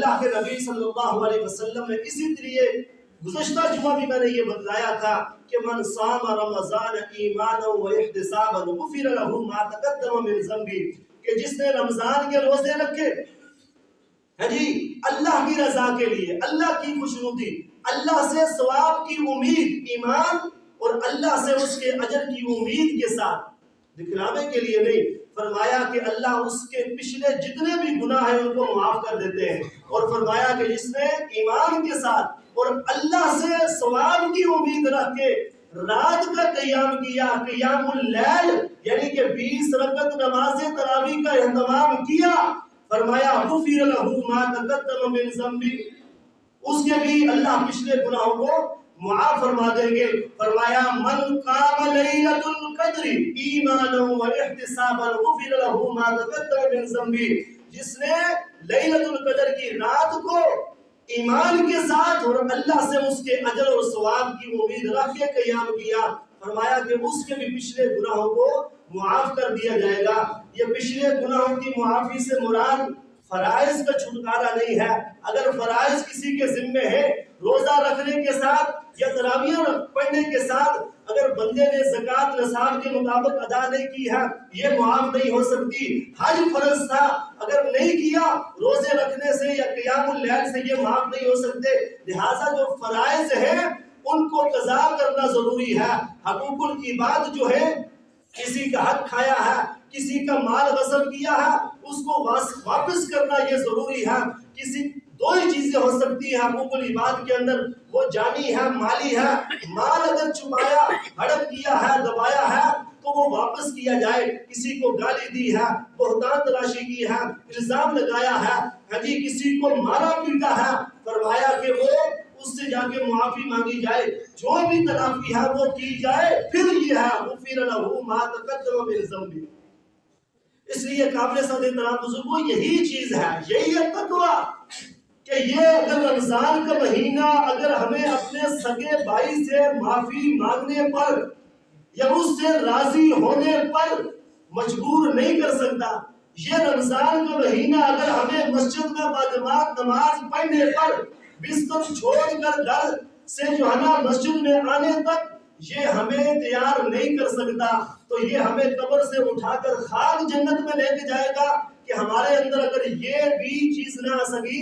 اللہ کے نبی صلی اللہ علیہ وسلم نے اسی لیے گزشتہ جمعہ بھی میں نے یہ بتلایا تھا کہ من صام رمضان ایمانا و احتسابا غفر له ما تقدم من ذنبه، کہ جس نے رمضان کے روزے رکھے جی اللہ کی رضا کے لیے، اللہ کی خوشنودی، اللہ سے ثواب کی امید، ایمان اور اللہ سے اس کے اجر کی امید کے ساتھ، دکھلانے کے لیے نہیں، فرمایا کہ اللہ اس کے پچھلے جتنے بھی گناہ ہیں ان کو معاف کر دیتے ہیں، اور فرمایا کہ جس نے ایمان کے ساتھ اور اللہ سے ثواب کی امید رکھ کے رات کا قیام کیا، قیام اللیل یعنی کہ 20 رکعت نماز تراویح کا اہتمام کیا، فرمایا غفر له ما تقدم من ذنبه، اس کے بھی اللہ پچھلے گناہوں کو معاف فرما دیں گے۔ فرمایا من قام لیلۃ القدر ایمانا و احتسابا غفر له ما تقدم من ذنبه، جس نے لیلۃ القدر کی رات کو ایمان کے ساتھ اور اللہ سے اس کے اجر اور ثواب کی امید رکھ کے قیام کیا، فرمایا کہ اس کے بھی پچھلے گناہوں کو معاف کر دیا جائے گا۔ یہ پچھلے گناہوں کی معافی سے مراد فرائض کا چھٹکارا نہیں ہے۔ اگر فرائض کسی کے ذمے ہے، روزہ رکھنے کے ساتھ یا تراویح پڑھنے کے ساتھ اگر بندے نے زکوٰۃ نصاب کے مطابق ادا نہیں کی ہے، یہ معاف نہیں ہو سکتی۔ حج فرض تھا، اگر نہیں کیا روزے رکھنے سے یا قیام اللیل سے یہ معاف نہیں ہو سکتے۔ لہٰذا جو فرائض ہیں ان کو قضا کرنا ضروری ہے۔ حقوق العباد جو ہے، کسی کا حق کھایا ہے، کسی کا مال غصب کیا ہے، اس کو واپس کرنا یہ ضروری ہے۔ کسی دو ہی چیزیں ہو سکتی ہیں حقوق العباد کے اندر، وہ جانی ہے، مالی ہے۔ مال اگر چھپایا، ہڑپ کیا ہے، دبایا ہے تو وہ واپس کیا جائے۔ کسی کو گالی دی ہے، بہتان تراشی کی ہے، الزام لگایا ہے، کسی کو مارا پیٹا ہے، فرمایا کہ وہ اس سے جا کے معافی مانگی جائے، جو بھی تلافی ہے وہ کی جائے، پھر یہ ہے غفر له ما تقدم من ذنبه۔ اس لیے قابل صد احترام بزرگوں یہی چیز ہے، یہی ہے تقویٰ، کہ یہ اگر رمضان کا مہینہ اگر ہمیں اپنے سگے بھائی سے معافی مانگنے پر یا اس سے راضی ہونے پر مجبور نہیں کر سکتا، یہ رمضان کا مہینہ اگر ہمیں مسجد میں باجماعت نماز پڑھنے پر بستر چھوڑ کر گھر سے جو ہے نا مسجد میں آنے تک یہ ہمیں تیار نہیں کر سکتا، تو یہ ہمیں قبر سے اٹھا کر خاک جنت میں لے کے جائے گا کہ ہمارے اندر اگر یہ بھی چیز نہ آ سکی